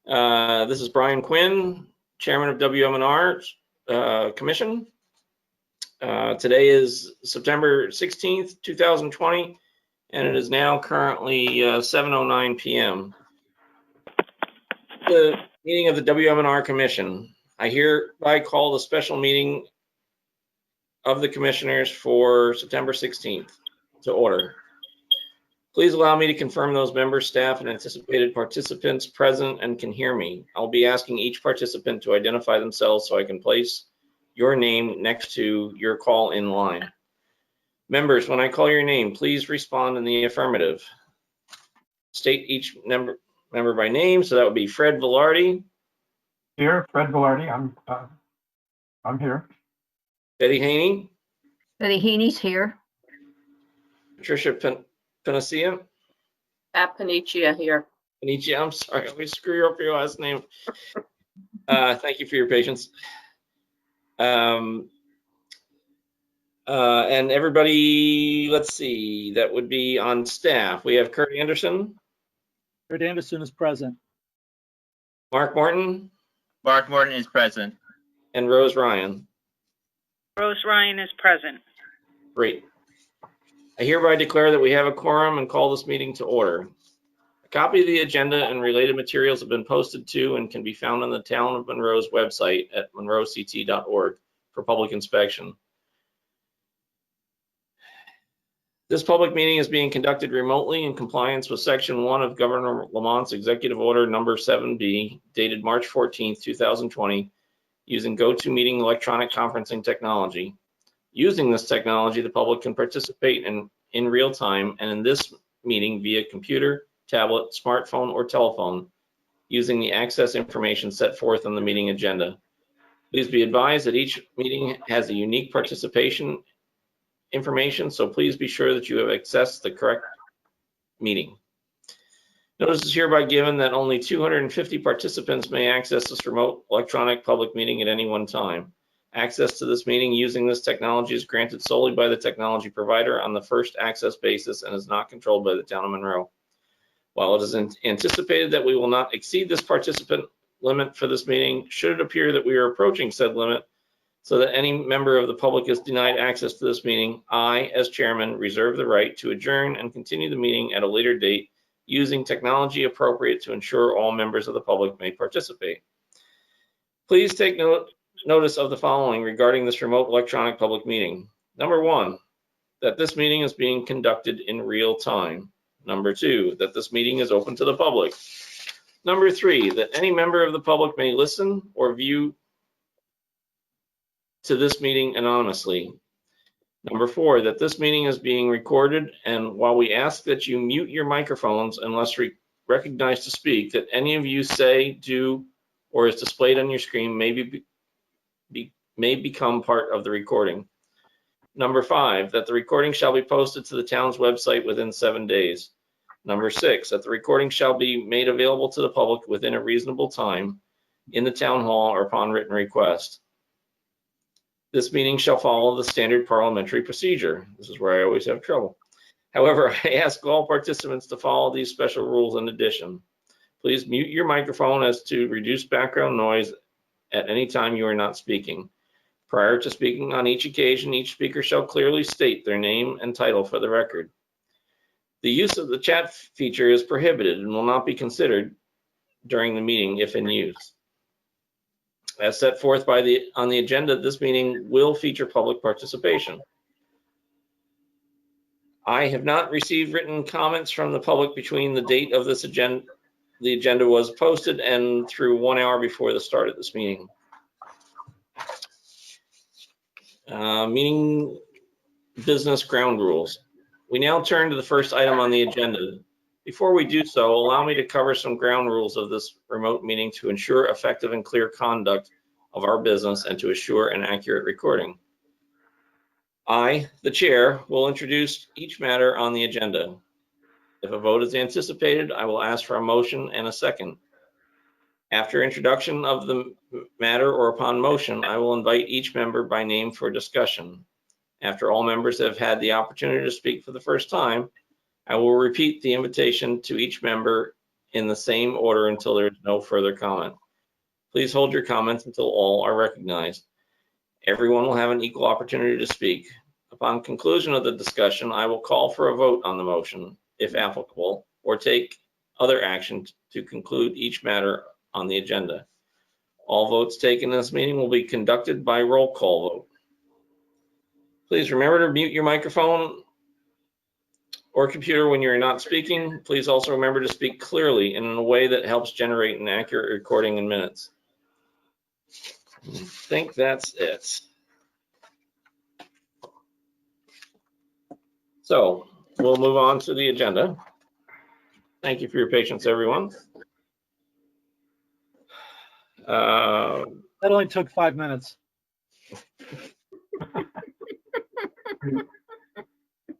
This is Brian Quinn, Chairman of WMNR Commission. Today is September 16th, 2020, and it is now currently 7:09 p.m. The meeting of the WMNR Commission. I hereby call the special meeting of the commissioners for September 16th to order. Please allow me to confirm those members, staff, and anticipated participants present and can hear me. I'll be asking each participant to identify themselves so I can place your name next to your call in line. Members, when I call your name, please respond in the affirmative. State each member by name, so that would be Fred Velarde. Here, Fred Velarde, I'm here. Betty Haney. Betty Haney's here. Patricia Panacea. Pat Panacea here. Panacea, I'm sorry, I always screw up your last name. Thank you for your patience. And everybody, let's see, that would be on staff. We have Kurt Anderson. Kurt Anderson is present. Mark Morton. Mark Morton is present. And Rose Ryan. Rose Ryan is present. Great. I hereby declare that we have a quorum and call this meeting to order. A copy of the agenda and related materials have been posted to and can be found on the Town of Monroe's website at monroect.org for public inspection. This public meeting is being conducted remotely in compliance with Section 1 of Governor Lamont's Executive Order Number 7B, dated March 14, 2020, using GoToMeeting electronic conferencing technology. Using this technology, the public can participate in real time and in this meeting via computer, tablet, smartphone, or telephone, using the access information set forth on the meeting agenda. Please be advised that each meeting has a unique participation information, so please be sure that you have accessed the correct meeting. Notice is hereby given that only 250 participants may access this remote electronic public meeting at any one time. Access to this meeting using this technology is granted solely by the technology provider on the first access basis and is not controlled by the Town of Monroe. While it is anticipated that we will not exceed this participant limit for this meeting, should it appear that we are approaching said limit so that any member of the public is denied access to this meeting, I, as chairman, reserve the right to adjourn and continue the meeting at a later date using technology appropriate to ensure all members of the public may participate. Please take notice of the following regarding this remote electronic public meeting. Number 1, that this meeting is being conducted in real time. Number 2, that this meeting is open to the public. Number 3, that any member of the public may listen or view to this meeting anonymously. Number 4, that this meeting is being recorded, and while we ask that you mute your microphones unless recognized to speak, that any of you say, do, or is displayed on your screen may become part of the recording. Number 5, that the recording shall be posted to the town's website within 7 days. Number 6, that the recording shall be made available to the public within a reasonable time in the town hall or upon written request. This meeting shall follow the standard parliamentary procedure. This is where I always have trouble. However, I ask all participants to follow these special rules in addition. Please mute your microphone as to reduce background noise at any time you are not speaking. Prior to speaking on each occasion, each speaker shall clearly state their name and title for the record. The use of the chat feature is prohibited and will not be considered during the meeting if in use. As set forth on the agenda, this meeting will feature public participation. I have not received written comments from the public between the date of this agenda, the agenda was posted, and through 1 hour before the start of this meeting. Meeting business ground rules. We now turn to the first item on the agenda. Before we do so, allow me to cover some ground rules of this remote meeting to ensure effective and clear conduct of our business and to assure an accurate recording. I, the chair, will introduce each matter on the agenda. If a vote is anticipated, I will ask for a motion and a second. After introduction of the matter or upon motion, I will invite each member by name for discussion. After all members have had the opportunity to speak for the first time, I will repeat the invitation to each member in the same order until there is no further comment. Please hold your comments until all are recognized. Everyone will have an equal opportunity to speak. Upon conclusion of the discussion, I will call for a vote on the motion, if applicable, or take other action to conclude each matter on the agenda. All votes taken in this meeting will be conducted by roll call vote. Please remember to mute your microphone or computer when you're not speaking. Please also remember to speak clearly and in a way that helps generate an accurate recording in minutes. I think that's it. So we'll move on to the agenda. Thank you for your patience, everyone. That only took 5 minutes.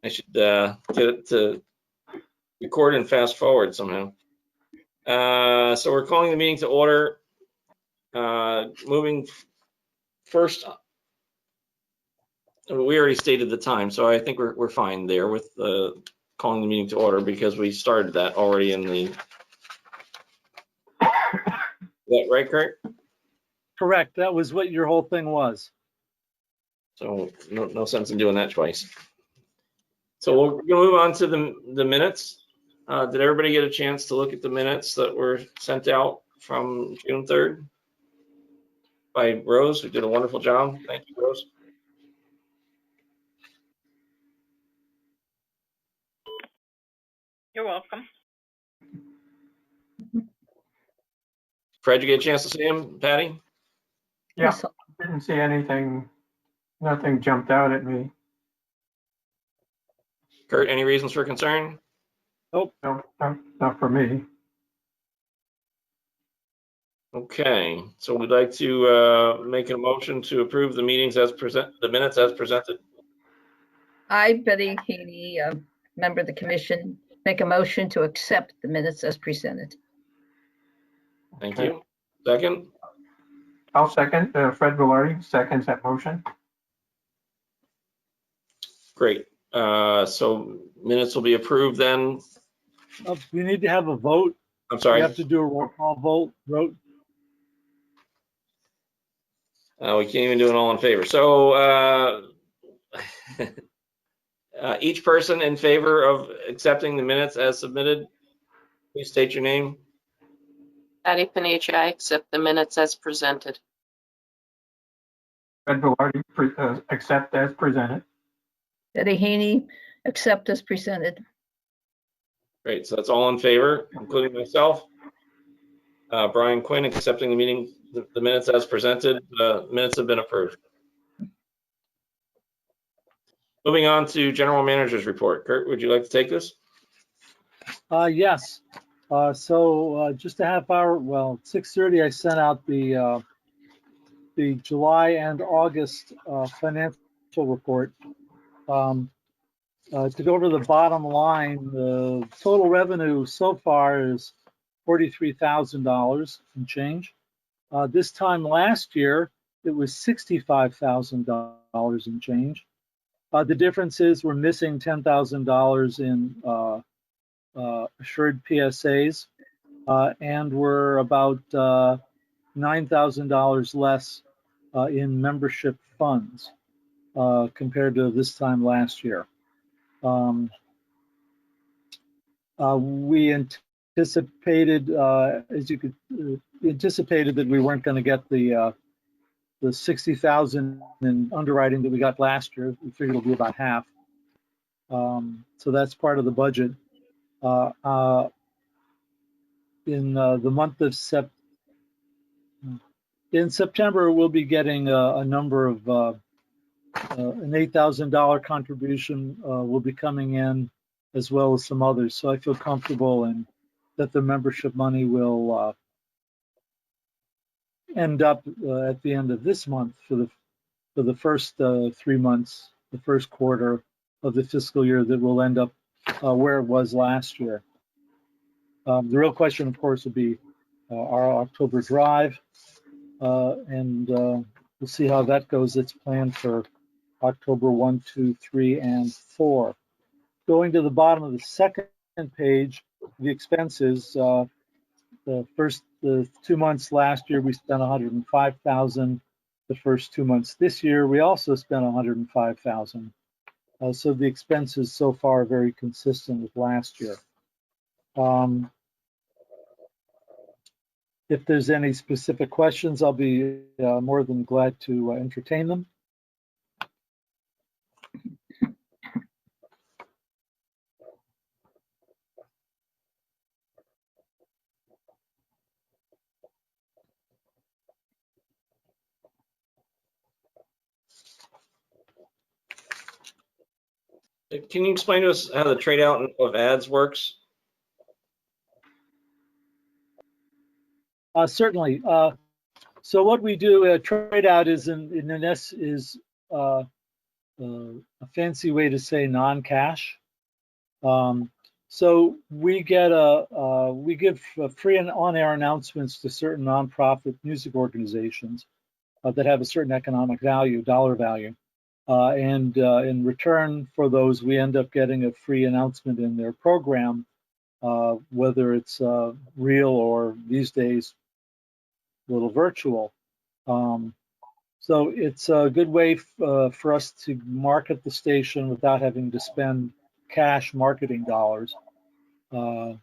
I should get it to record and fast forward somehow. So we're calling the meeting to order. Moving first, we already stated the time, so I think we're fine there with calling the meeting to order because we started that already in the. Is that right, Kurt? Correct. That was what your whole thing was. So no sense in doing that twice. So we're gonna move on to the minutes. Did everybody get a chance to look at the minutes that were sent out from June 3rd by Rose, who did a wonderful job? Thank you, Rose. You're welcome. Fred, you get a chance to see him, Patty? Yeah, Yes, didn't see anything, nothing jumped out at me. Kurt, any reasons for concern? No, not for me. Okay, so we'd like to make a motion to approve the minutes as presented. I, Betty Heaney, member of the commission, make a motion to accept the minutes as presented. Thank Okay. you. Second, I'll second, Fred Velarde seconds that motion. great. So minutes will be approved then. We need to have a vote. I'm We sorry. have to do a roll call vote. We can't even do it all in favor. So each person in favor of accepting the minutes as submitted, please state your name. Patty Panicia, I accept the minutes as presented. Fred Velarde, accept as presented. Betty Heaney, accept as presented. Great, so that's all in favor, including myself. Brian Quinn accepting the minutes as presented. Minutes have been approved. Moving on to general manager's report. Kurt, would you like to take this? Yes. So just a half hour, well, 6:30, I sent out the July and August financial report. To go to the bottom line, the total revenue so far is $43,000 and change. This time last year, it was $65,000 and change. The difference is we're missing $10,000 in assured PSAs, and we're about $9,000 less in membership funds compared to this time last year. We anticipated, anticipated that we weren't going to get the 60,000 in underwriting that we got last year. We figured it'll be about half. So that's part of the budget. In the month of September, we'll be getting a number of an $8,000 contribution will be coming in, as well as some others. So I feel comfortable in that the membership money will end up at the end of this month for the first 3 months, the first quarter of the fiscal year, that will end up where it was last year. The real question, of course, will be our October drive, and we'll see how that goes. It's planned for October 1, 2, 3, and 4. Going to the bottom of the second page, the expenses, the 2 months last year, we spent 105,000. The first 2 months this year, we also spent 105,000. So the expenses so far are very consistent with last year. If there's any specific questions, I'll be more than glad to entertain them. Can you explain to us how the trade out of ads works? Certainly. So what we do, trade out is a fancy way to say non-cash. So we give free and on-air announcements to certain nonprofit music organizations that have a certain economic value, dollar value. And in return for those, we end up getting a free announcement in their program, whether it's real or these days a little virtual. So it's a good way for us to market the station without having to spend cash marketing dollars. So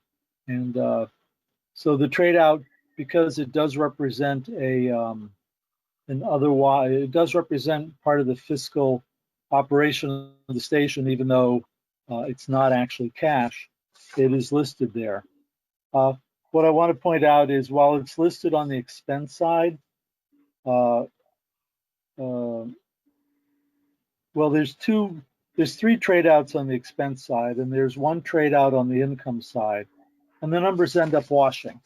the trade out, because it does represent it does represent part of the fiscal operation of the station, even though it's not actually cash, it is listed there. What I want to point out is while it's listed on the expense side, well, there's three trade outs on the expense side, and there's one trade out on the income side, and the numbers end up washing.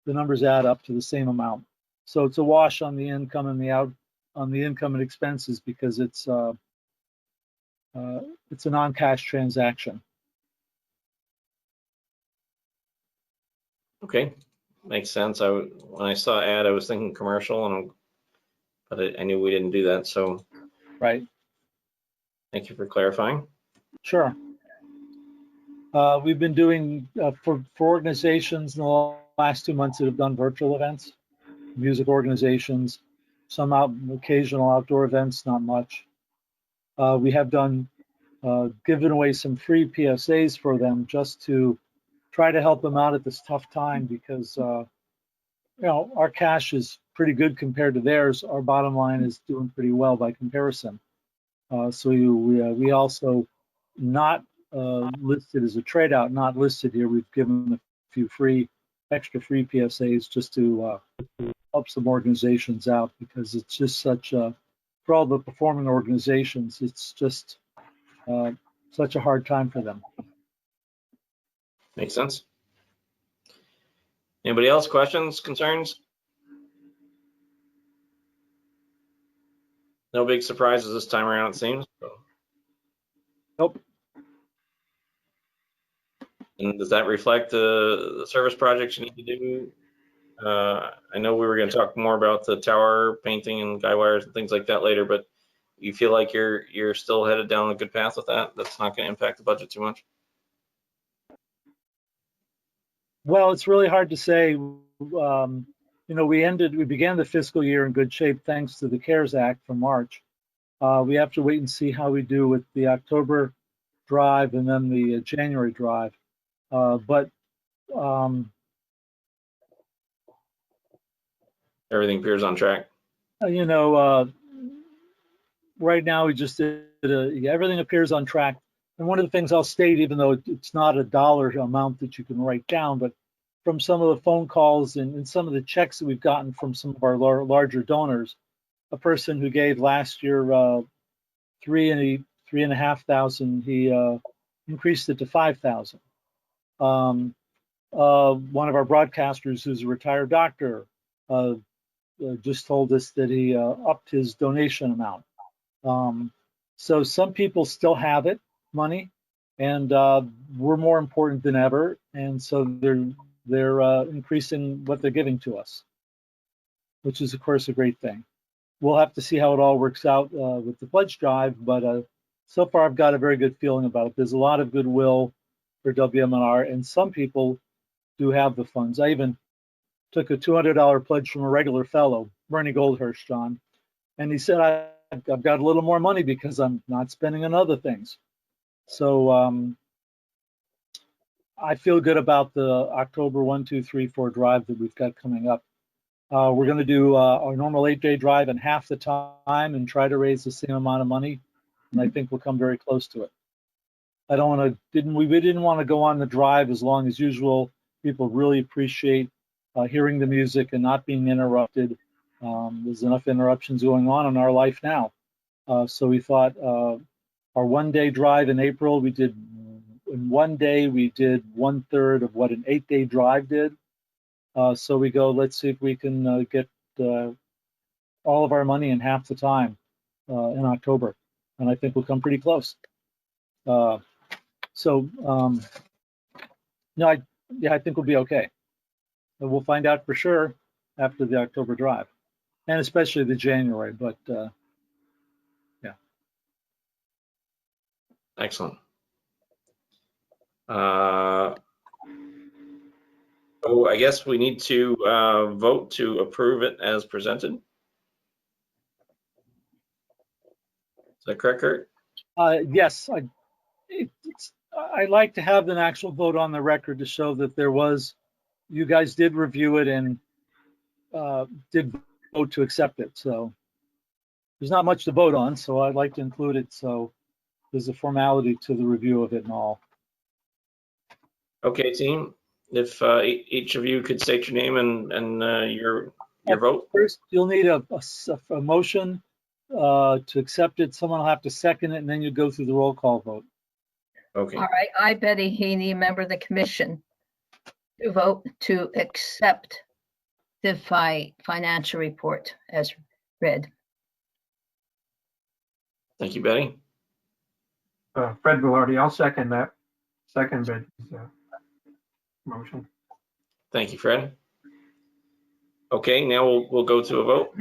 The numbers add up to the same amount. So it's a wash on the income and the income and expenses because it's a non-cash transaction. Okay, makes sense. When I saw ad, I was thinking commercial, but I knew we didn't do that. So, right. Thank you for clarifying. Sure. We've been doing for organizations in the last 2 months that have done virtual events, music organizations, some occasional outdoor events, not much. We have done given away some free PSAs for them just to try to help them out at this tough time because our cash is pretty good compared to theirs. Our bottom line is doing pretty well by comparison. So we also not listed as a trade out, not listed here. We've given a few extra free PSAs just to help some organizations out because it's just for all the performing organizations, it's just such a hard time for them. Makes sense. Anybody else? Questions, concerns? No big surprises this time around, it seems. Nope. And does that reflect the service projects you need to do? I know we were going to talk more about the tower painting and guy wires and things like that later, but you feel like you're still headed down a good path with that? That's not going to impact the budget too much? Well, it's really hard to say. We began the fiscal year in good shape thanks to the CARES Act from March. We have to wait and see how we do with the October drive and then the January drive. But everything appears on track. Right now we just did everything appears on track. And one of the things I'll state, even though it's not a dollar amount that you can write down, but from some of the phone calls and some of the checks that we've gotten from some of our larger donors, a person who gave last year $3,500, he increased it to $5,000. One of our broadcasters, who's a retired doctor, just told us that he upped his donation amount. So some people still have money, and we're more important than ever, and so they're increasing what they're giving to us, which is of course a great thing. We'll have to see how it all works out with the pledge drive, but so far I've got a very good feeling about it. There's a lot of goodwill for WMNR, and some people do have the funds. I even took a $200 pledge from a regular fellow, Bernie Goldhurst, John, and he said, I've got a little more money because I'm not spending on other things. So I feel good about the October 1, 2, 3, 4 drive that we've got coming up. We're going to do our normal 8-day drive in half the time and try to raise the same amount of money, and I think we'll come very close to it. I don't want to, we didn't want to go on the drive as long as usual. People really appreciate hearing the music and not being interrupted. There's enough interruptions going on in our life now. So we thought our 1-day drive in April, we did, in 1 day, we did 1/3 of what an 8-day drive did. So we go, let's see if we can get all of our money in half the time in October. And I think we'll come pretty close. No, I think we'll be okay. But we'll find out for sure after the October drive, and especially the January, but yeah. Excellent. So I guess we need to vote to approve it as presented. Is that correct, Kurt? Yes, I'd like to have an actual vote on the record to show that there was, you guys did review it and did vote to accept it. So there's not much to vote on, so I'd like to include it. So there's a formality to the review of it and all. Okay, team. If each of you could state your name and your vote. First, you'll need a motion to accept it. Someone will have to second it, and then you go through the roll call vote. Okay. All right, I, Betty Heaney, member of the commission, to vote to accept the financial report as read. Thank you, Betty. Fred Velarde, I'll second that. Second Betty's motion. Thank you, Fred. Okay, now we'll go to a vote.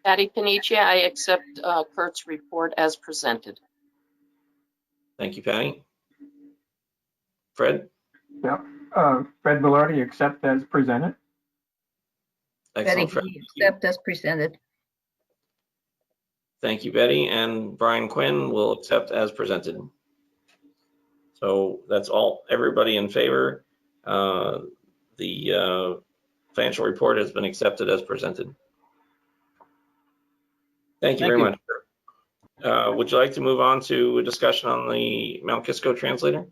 Patty Panicia, I accept Kurt's report as presented. Thank you, Patty. Fred? Yep. Fred Velarde, accept as presented. Betty Excellent, Fred. Heaney, accept as presented. Thank you, Betty. And Brian Quinn will accept as presented. So that's all, everybody in favor. The financial report has been accepted as presented. Thank you very much. Would you like to move on to a discussion on the Mount Kisco translator?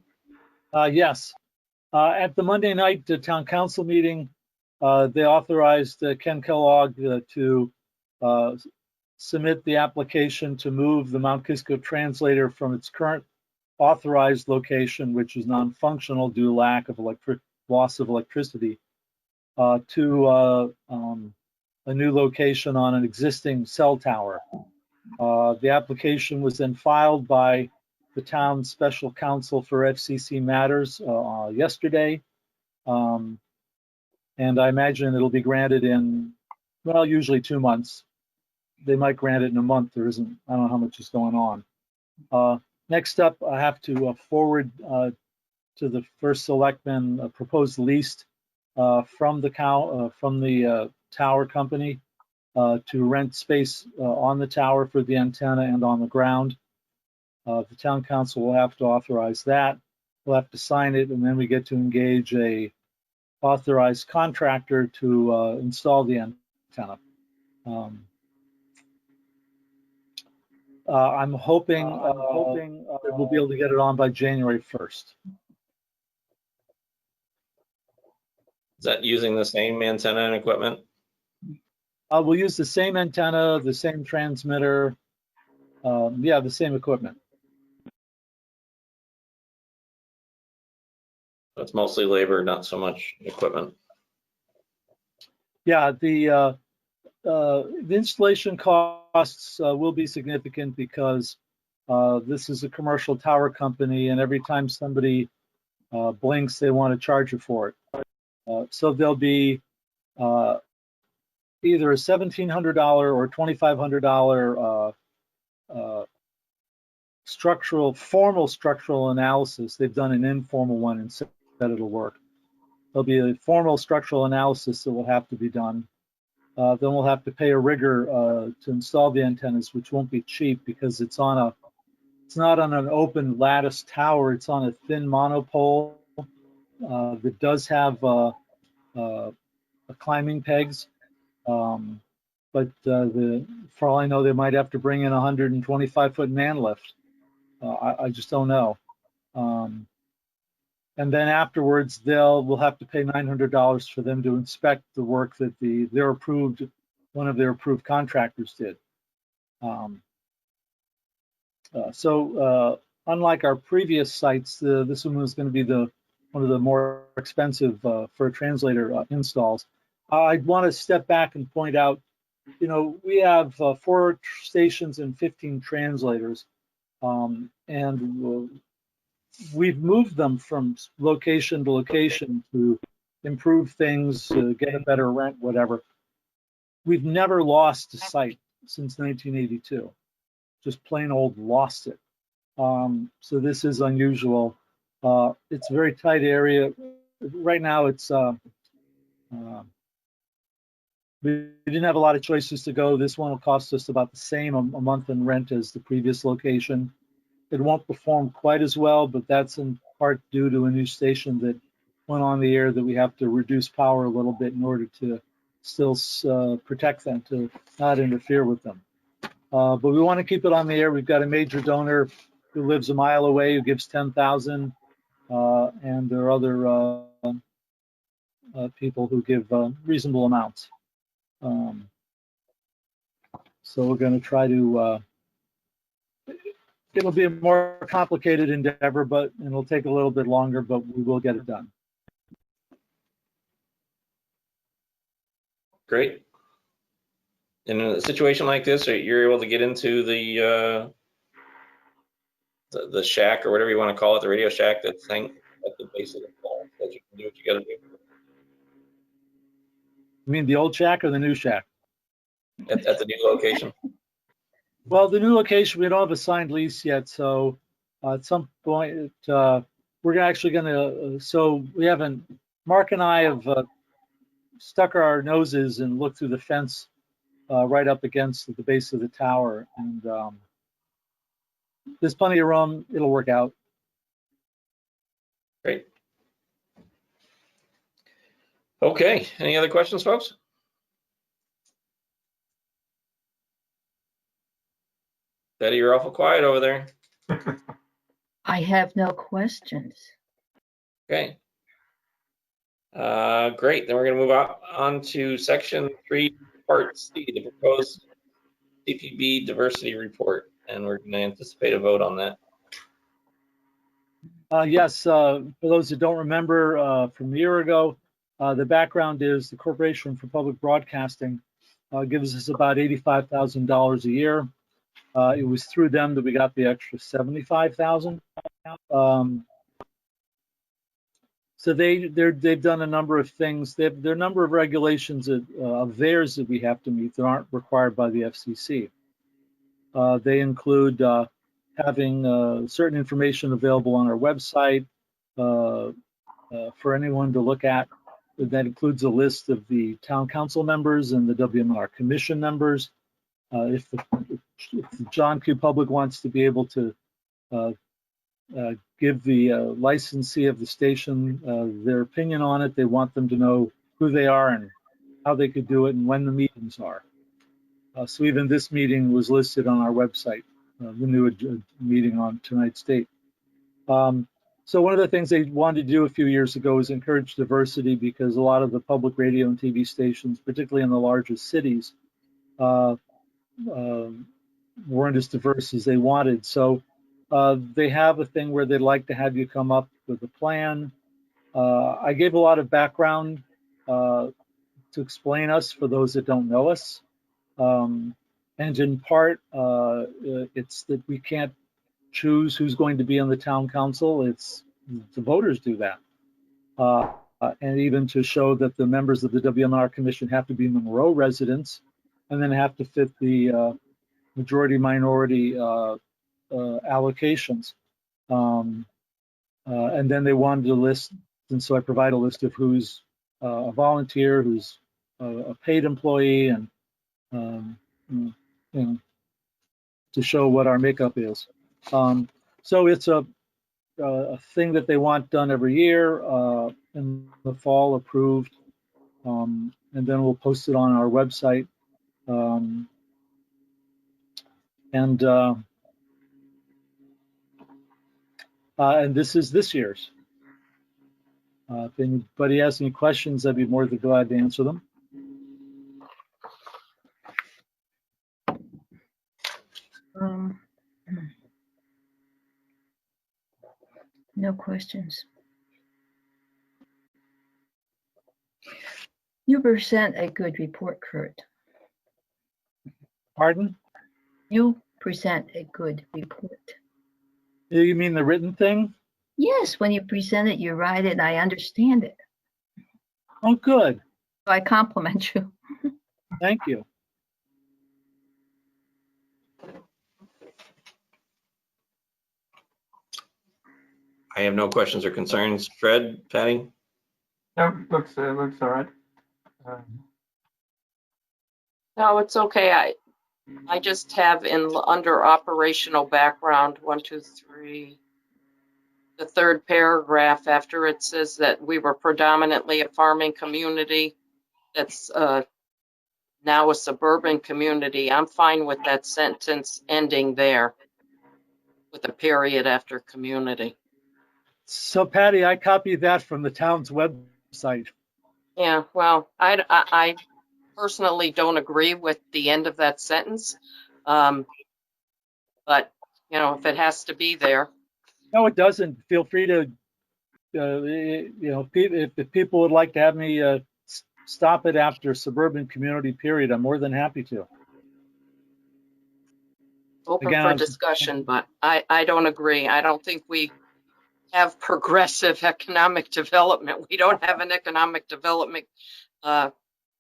Yes. At the Monday night town council meeting, they authorized Ken Kellogg to submit the application to move the Mount Kisco translator from its current authorized location, which is non-functional due to lack of loss of electricity, to a new location on an existing cell tower. The application was then filed by the town's special counsel for FCC matters yesterday. And I imagine it'll be granted in, well, usually 2 months. They might grant it in a month. There isn't, I don't know how much is going on. Next up, I have to forward to the first selectman a proposed lease from the tower company to rent space on the tower for the antenna and on the ground. The town council will have to authorize that. We'll have to sign it, and then we get to engage a authorized contractor to install the antenna. I'm hoping that we'll be able to get it on by January 1st. Is that using the same antenna and equipment? We'll use the same antenna, the same transmitter, yeah, the same equipment. It's mostly labor, not so much equipment. Yeah, the installation costs will be significant because this is a commercial tower company, and every time somebody blinks, they want to charge you for it. So there'll be either a $1,700 or $2,500 formal structural analysis. They've done an informal one and said that it'll work. there'll be a formal structural analysis that will have to be done. Then we'll have to pay a rigger to install the antennas, which won't be cheap because it's not on an open lattice tower. It's on a thin monopole that does have climbing pegs. But for all I know, they might have to bring in a 125-foot man lift. I just don't know. And then afterwards, we'll have to pay $900 for them to inspect the work that one of their approved contractors did. So unlike our previous sites, this one was going to be one of the more expensive for a translator installs. I want to step back and point out, we have 4 stations and 15 translators, and we've moved them from location to location to improve things, get a better rent, whatever. We've never lost a site since 1982, just plain old lost it. So this is unusual. It's a very tight area. Right now we didn't have a lot of choices to go. This one will cost us about the same a month in rent as the previous location. It won't perform quite as well, but that's in part due to a new station that went on the air that we have to reduce power a little bit in order to still protect them, to not interfere with them. But we want to keep it on the air. We've got a major donor who lives a mile away who gives $10,000, and there are other people who give reasonable amounts. So we're going to try to. It'll be a more complicated endeavor, and it'll take a little bit longer, but we will get it done. Great. In a situation like this, you're able to get into the shack or whatever you want to call it, the radio shack that's hanging at the base of the pole, that you can do what you got to do. You mean the old shack or the new shack? At the new location. Well, the new location, we don't have a signed lease yet, so at some point we're actually going to. So we haven't. Mark and I have stuck our noses and looked through the fence right up against the base of the tower, and there's plenty of room. It'll work out. Great. Okay. Any other questions, folks? Betty, you're awful quiet over there. I have no questions. Okay. Great. Then we're going to move on to section 3, part C, the proposed CPB diversity report, and we're going to anticipate a vote on that. Yes, for those that don't remember from a year ago, the background is the Corporation for Public Broadcasting gives us about $85,000 a year. It was through them that we got the extra $75,000. So they've done a number of things. There are a number of regulations of theirs that we have to meet that aren't required by the FCC. They include having certain information available on our website for anyone to look at. That includes a list of the town council members and the WMNR commission members. If the John Q. Public wants to be able to give the licensee of the station their opinion on it, they want them to know who they are and how they could do it and when the meetings are. So even this meeting was listed on our website, the new meeting on tonight's date. So one of the things they wanted to do a few years ago is encourage diversity, because a lot of the public radio and TV stations, particularly in the largest cities, weren't as diverse as they wanted. So they have a thing where they'd like to have you come up with a plan. I gave a lot of background to explain us for those that don't know us. And in part, it's that we can't choose who's going to be on the town council. It's the voters do that. And even to show that the members of the WMNR Commission have to be Monroe residents and then have to fit the majority minority allocations. And then they wanted to list And so I provide a list of who's a volunteer, who's a paid employee, and to show what our makeup is. So it's a thing that they want done every year in the fall, approved, and then we'll post it on our website. And this is this year's. If anybody has any questions, I'd be more than glad to answer them. No questions. You present a good report, Kurt. Pardon? You present a good report. You mean the written thing? Yes, when you present it, you write it, and I understand it. Oh, good. So I compliment you. Thank you. I have no questions or concerns. Fred, Patty? No, looks all right. No, it's okay. I just have under operational background, 1, 2, 3, the third paragraph after it says that we were predominantly a farming community that's now a suburban community. I'm fine with that sentence ending there with a period after community. So Patty, I copied that from the town's website. Yeah, well, I personally don't agree with the end of that sentence. But, you know, if it has to be there. No, it doesn't. Feel free to, if people would like to have me stop it after suburban community period, I'm more than happy to. Open Again, for I'm- discussion, but I don't agree. I don't think we have progressive economic development. We don't have an economic development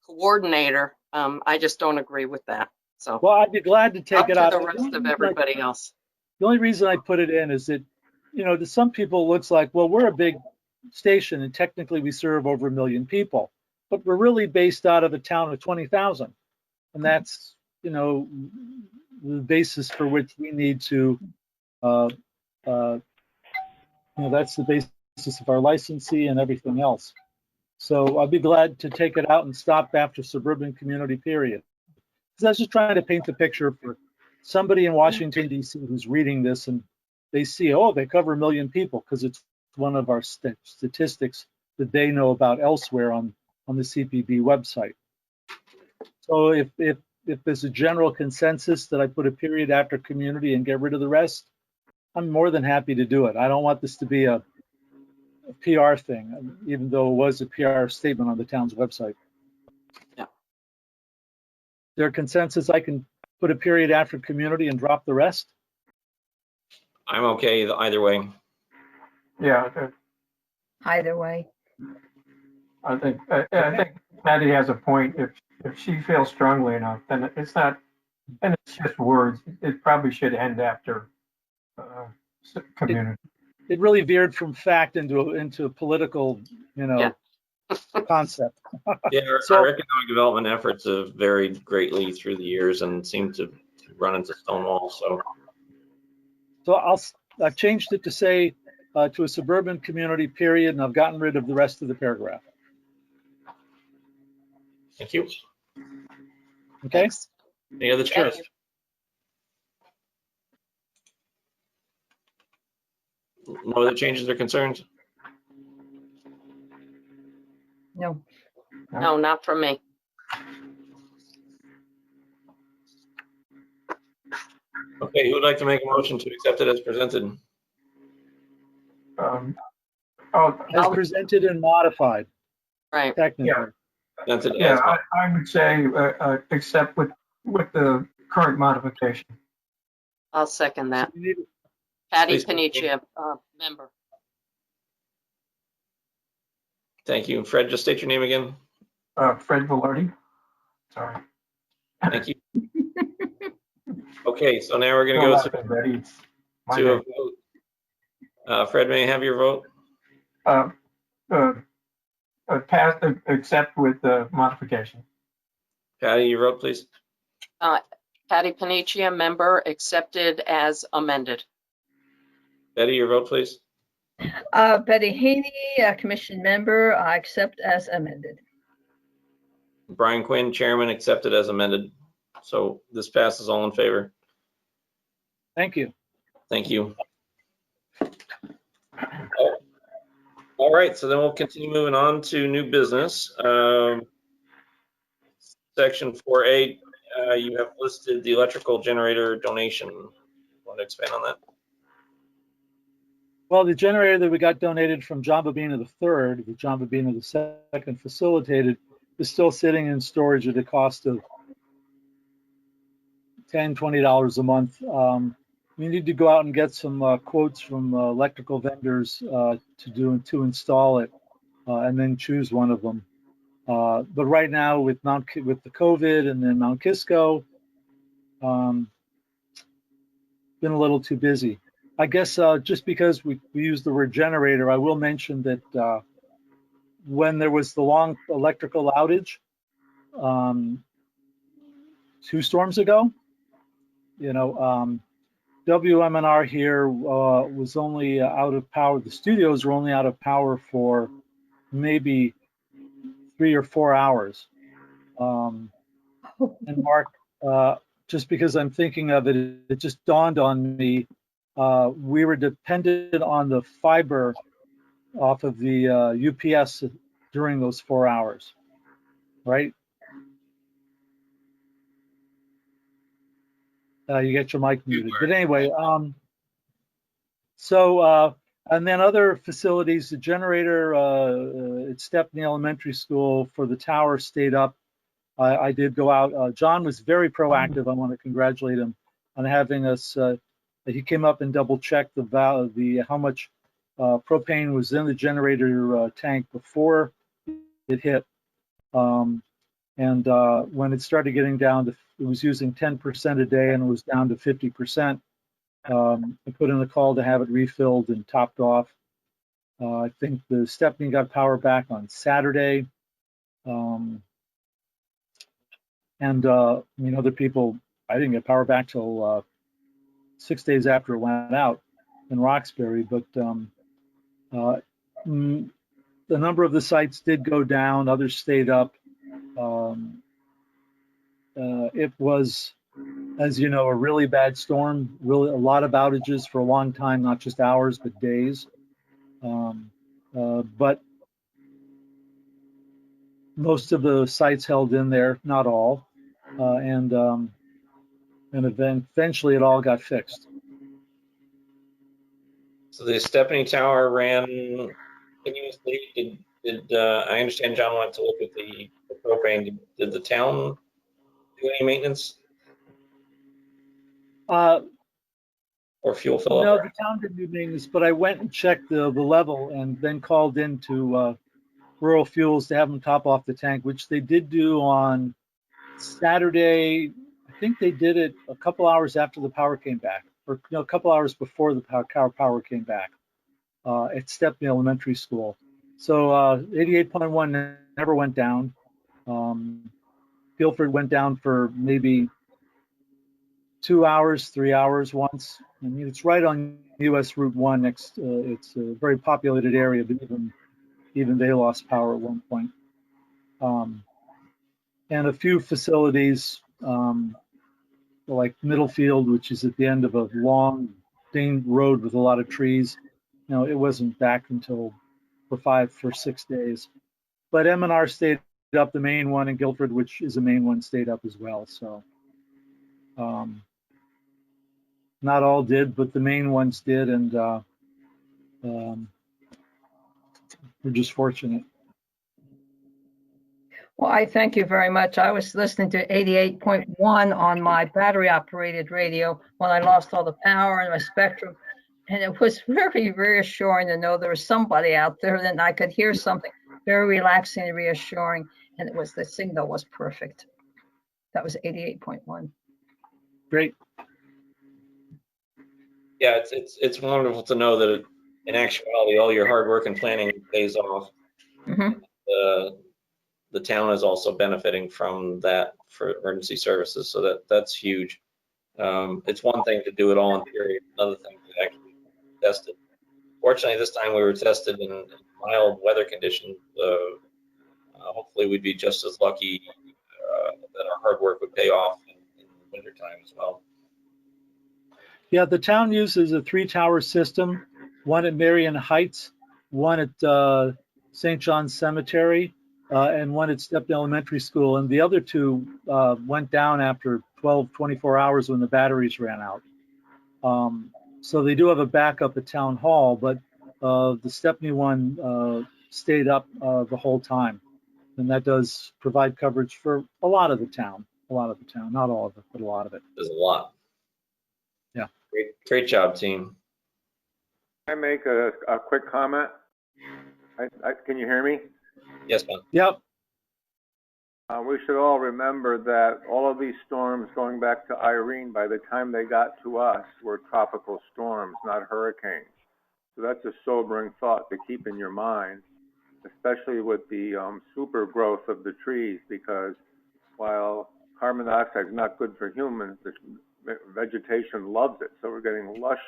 coordinator. I just don't agree with that. So Well, I'd be glad to take up it to out. the rest of everybody else. The only reason I put it in is that, to some people it looks like, well, we're a big station and technically we serve over 1 million people, but we're really based out of a town of 20,000. And that's, the basis for which we need to, that's the basis of our licensee and everything else. So I'd be glad to take it out and stop after suburban community period. Because I was just trying to paint the picture for somebody in Washington, D.C. who's reading this and they see, oh, they cover 1 million people because it's one of our statistics that they know about elsewhere on the CPB website. So if there's a general consensus that I put a period after community and get rid of the rest, I'm more than happy to do it. I don't want this to be a PR thing, even though it was a PR statement on the town's website. Yeah. Their consensus, I can put a period after community and drop the rest. I'm okay either way. Yeah, Either way. I think Patty has a point. If she feels strongly enough, then it's not, and it's just words. It probably should end after community. It really veered from fact into a political, concept. Yeah, So- our economic development efforts have varied greatly through the years and seem to run into stone walls. So I've changed it to say to a suburban community period, and I've gotten rid of the rest of the paragraph. thank you. Okay. Thanks. Any other Thank choice? No other changes or concerns? No. No, not from me. Okay, who would like to make a motion to accept it as presented? As presented and modified, Right. technically. Yeah. Presented Yeah, as, I would say accept with the current modification. I'll second that. So you need- Patty Please. Panicia, member. thank you. Fred, just state your name again. Fred Velarde. Sorry. Thank you. Okay, so now we're gonna Don't go laugh at that, it's my to a name. vote. Fred, may I have your vote? pass, accept with modification. Patty, your vote, please. Patty Panicia, member, accepted as amended. Betty, your vote, please. Betty Haney, commission member, I accept as amended. Brian Quinn, chairman, accepted as amended. So this passes. All in favor. Thank you. Thank you. Oh, all right, so then we'll continue moving on to new business. Section 4A, you have listed the electrical generator donation. Want to expand on that? Well, the generator that we got donated from John Babina III, the John Babina II facilitated, is still sitting in storage at a cost of $10, $20 a month. We need to go out and get some quotes from electrical vendors to install it, and then choose one of them. But right now, with the COVID and then Mount Kisco, been a little too busy. I guess just because we use the word generator, I will mention that when there was the long electrical outage 2 storms ago, WMNR here was only out of power. The studios were only out of power for maybe 3 or 4 hours. And Mark, just because I'm thinking of it, it just dawned on me. We were dependent on the fiber off of the UPS during those 4 hours, right? You get your mic muted. But anyway, and then other facilities, the generator at Stepney Elementary School for the tower stayed up. I did go out. John was very proactive. I want to congratulate him on having us. He came up and double checked how much propane was in the generator tank before it hit. And when it started getting down to, it was using 10% a day and it was down to 50%. I put in a call to have it refilled and topped off. I think the Stepney got power back on Saturday. Other people, I didn't get power back till 6 days after it went out in Roxbury, but the number of the sites did go down, others stayed up. It was, as you know, a really bad storm, really a lot of outages for a long time, not just hours, but days. But most of the sites held in there, not all, and eventually it all got fixed. So the Stepney Tower ran continuously. Did I understand John went to look at the propane? Did the town do any maintenance? Or fuel fill up? No, the town didn't do maintenance, but I went and checked the level and then called into Rural Fuels to have them top off the tank, which they did do on Saturday. I think they did it a couple hours after the power came back, or a couple hours before the power came back at Stepney Elementary School. So 88.1 never went down. Guilford went down for maybe 2 hours, 3 hours once. I mean, it's right on US Route 1 next. It's a very populated area, but even they lost power at one point. And a few facilities like Middlefield, which is at the end of a long road with a lot of trees, it wasn't back until for 6 days. But M&R stayed up, the main one, and Guilford, which is a main one, stayed up as well. So not all did, but the main ones did, and we're just fortunate. Well, I thank you very much. I was listening to 88.1 on my battery operated radio when I lost all the power in my Spectrum. And it was very reassuring to know there was somebody out there that I could hear something very relaxing and reassuring. And the signal was perfect. That was 88.1. Great. Yeah, it's wonderful to know that in actuality, all your hard work and planning pays off. Mhm. The town is also benefiting from that for emergency services, so that's huge. It's one thing to do it all in theory, another thing to actually test it. Fortunately, this time we were tested in mild weather conditions. Hopefully, we'd be just as lucky that our hard work would pay off in the wintertime as well. Yeah, the town uses a 3-tower system, one at Marion Heights, one at St. John's Cemetery, and one at Stepney Elementary School. And the other two went down after 12, 24 hours when the batteries ran out. So they do have a backup at Town Hall, but the Stepney one stayed up the whole time. And that does provide coverage for a lot of the town, not all of it, but a lot of it. There's a lot. Yeah. Great job, team. Can I make a quick comment? Can you hear me? Yes, Ben. Yep. We should all remember that all of these storms going back to Irene, by the time they got to us, were tropical storms, not hurricanes. So that's a sobering thought to keep in your mind, especially with the super growth of the trees, because while carbon dioxide is not good for humans, the vegetation loves it. So we're getting lush,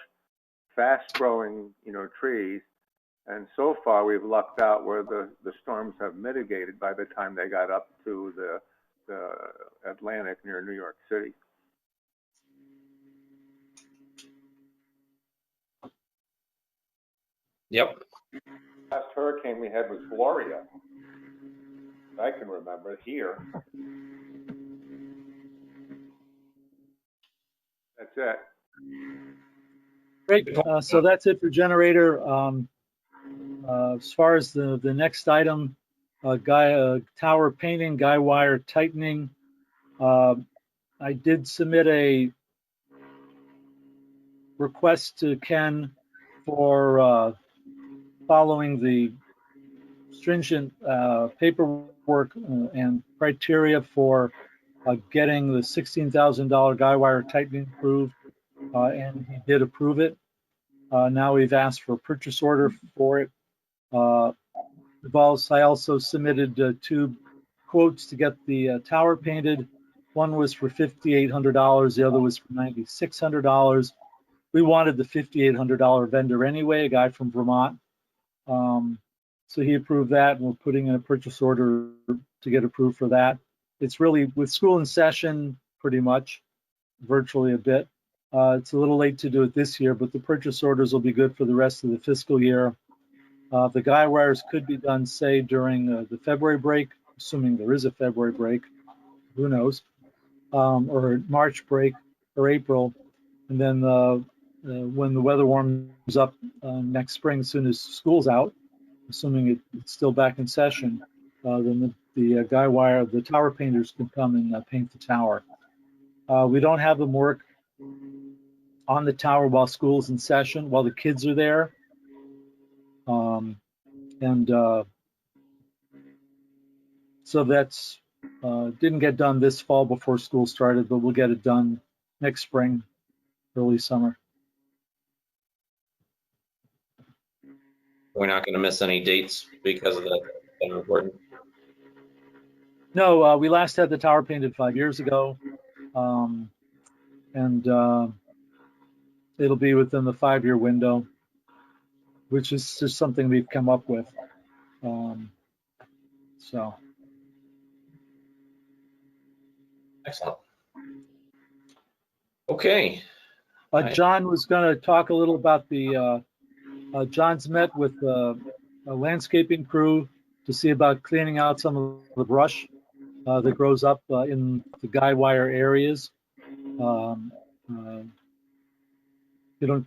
fast-growing, trees. And so far, we've lucked out where the storms have mitigated by the time they got up to the Atlantic near New York City. Yep. Last hurricane we had was Gloria. I can remember here. That's it. Great. So that's it for generator. As far as the next item, tower painting, guy wire tightening. I did submit a request to Ken for following the stringent paperwork and criteria for getting the $16,000 guy wire tightening approved, and he did approve it. Now we've asked for a purchase order for it. I also submitted 2 quotes to get the tower painted. One was for $5,800, the other was for $9,600. We wanted the $5,800 vendor anyway, a guy from Vermont. So he approved that, and we're putting in a purchase order to get approved for that. It's really, with school in session, pretty much, virtually a bit. It's a little late to do it this year, but the purchase orders will be good for the rest of the fiscal year. The guy wires could be done, say, during the February break, assuming there is a February break, who knows, or March break or April. And then when the weather warms up next spring, as soon as school's out, assuming it's still back in session, then the guy wire, the tower painters can come and paint the tower. We don't have them work on the tower while school's in session, while the kids are there. So that's didn't get done this fall before school started, but we'll get it done next spring, early summer. We're not going to miss any dates because of that. Important. No, we last had the tower painted 5 years ago, and it'll be within the 5-year window, which is just something we've come up with. So. Excellent. Okay. John was going to talk a little about the, John's met with a landscaping crew to see about cleaning out some of the brush that grows up in the guy wire areas. If you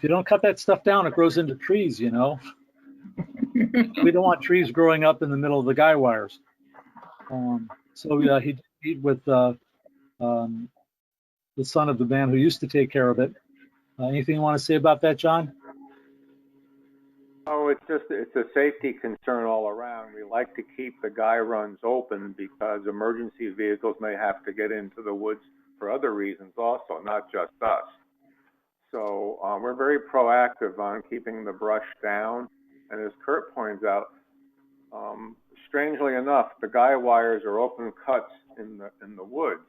don't cut that stuff down, it grows into trees, We don't want trees growing up in the middle of the guy wires. So he did meet with the son of the man who used to take care of it. Anything you want to say about that, John? Oh, it's a safety concern all around. We like to keep the guy runs open because emergency vehicles may have to get into the woods for other reasons also, not just us. So we're very proactive on keeping the brush down. And as Kurt points out, Strangely enough, the guy wires are open cuts in the woods,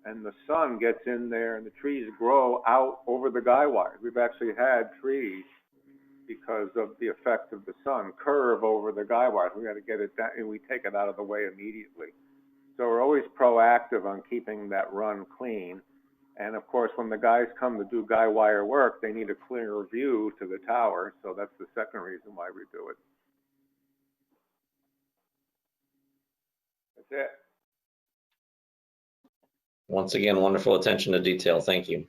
and the sun gets in there, and the trees grow out over the guy wires. We've actually had trees, because of the effect of the sun, curve over the guy wires. We got to get it down, and we take it out of the way immediately. So we're always proactive on keeping that run clean. And of course, when the guys come to do guy wire work, they need a clearer view to the tower. So that's the second reason why we do it. That's it. Once again, wonderful attention to detail. Thank you.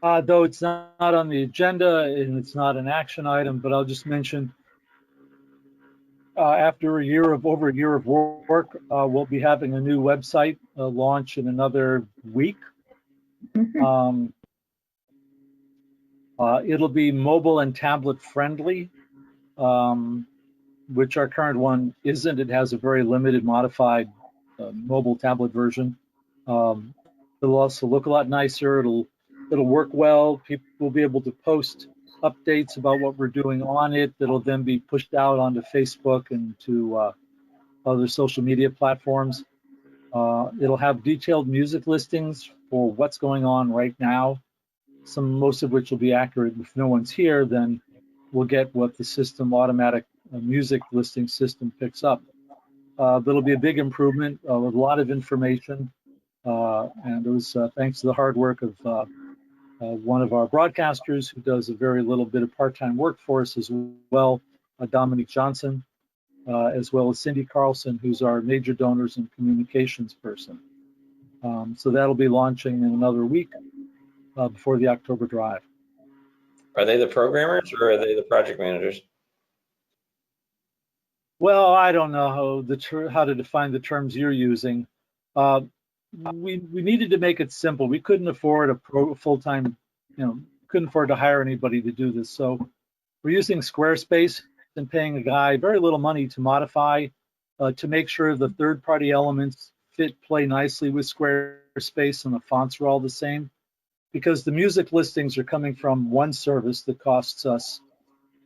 Though it's not on the agenda and it's not an action item, but I'll just mention after over a year of work, we'll be having a new website launch in another week. It'll be mobile and tablet friendly, which our current one isn't. It has a very limited modified mobile tablet version. It'll also look a lot nicer. It'll work well. People will be able to post updates about what we're doing on it. That'll then be pushed out onto Facebook and to other social media platforms. It'll have detailed music listings for what's going on right now. Most of which will be accurate. If no one's here, then we'll get what the system automatic music listing system picks up. That'll be a big improvement with a lot of information. And it was thanks to the hard work of one of our broadcasters who does a very little bit of part-time work for us as well, Dominique Johnson, as well as Cindy Carlson, who's our major donors and communications person. So that'll be launching in another week before the October drive. Are they the programmers or are they the project managers? Well, I don't know how to define the terms you're using. We needed to make it simple. We couldn't afford a full-time, couldn't afford to hire anybody to do this. So we're using Squarespace and paying a guy very little money to modify, to make sure the third-party elements play nicely with Squarespace and the fonts are all the same. Because the music listings are coming from one service that costs us,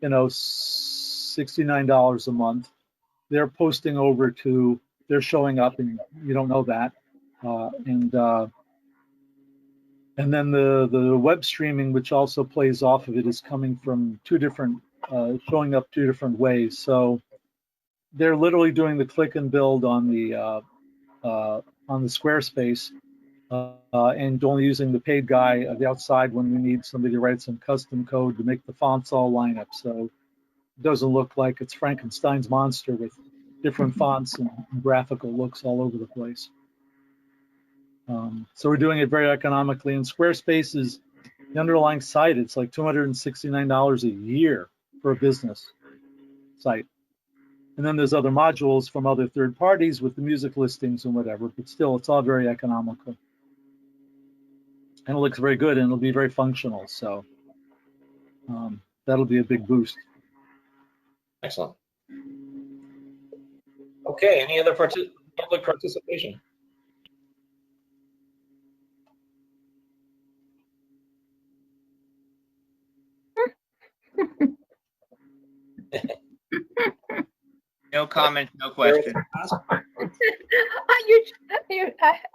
$69 a month. They're posting over to, they're showing up, and you don't know that. And then the web streaming, which also plays off of it, is coming from showing up two different ways. So they're literally doing the click and build on the Squarespace. And only using the paid guy on the outside when we need somebody to write some custom code to make the fonts all line up. So it doesn't look like it's Frankenstein's monster with different fonts and graphical looks all over the place. So we're doing it very economically. And Squarespace is the underlying site. It's like $269 a year for a business site. And then there's other modules from other third parties with the music listings and whatever, but still, it's all very economical. And it looks very good, and it'll be very functional. So that'll be a big boost. Excellent. Okay, any other public participation? No comments, no questions.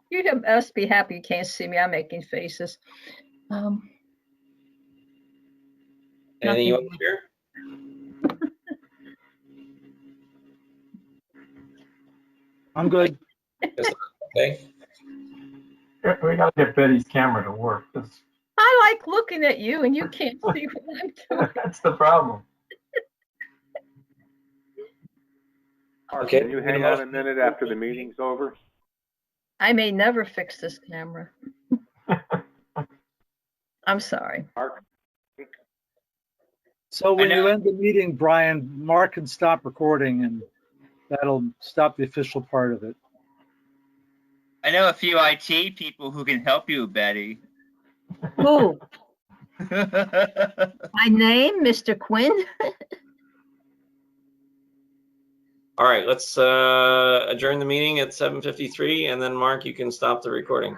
You must be happy you can't see me. I'm making faces. Anything you want to share? I'm good. Okay. We gotta get Betty's camera to work. I like looking at you, and you can't see what I'm doing. That's the problem. Okay. Can you hang out a minute after the meeting's over? I may never fix this camera. I'm sorry. Mark? So when you end the meeting, Brian, Mark can stop recording, and that'll stop the official part of it. I know a few IT people who can help you, Betty. Who? My name, Mr. Quinn? All right, let's adjourn the meeting at 7:53, and then Mark, you can stop the recording.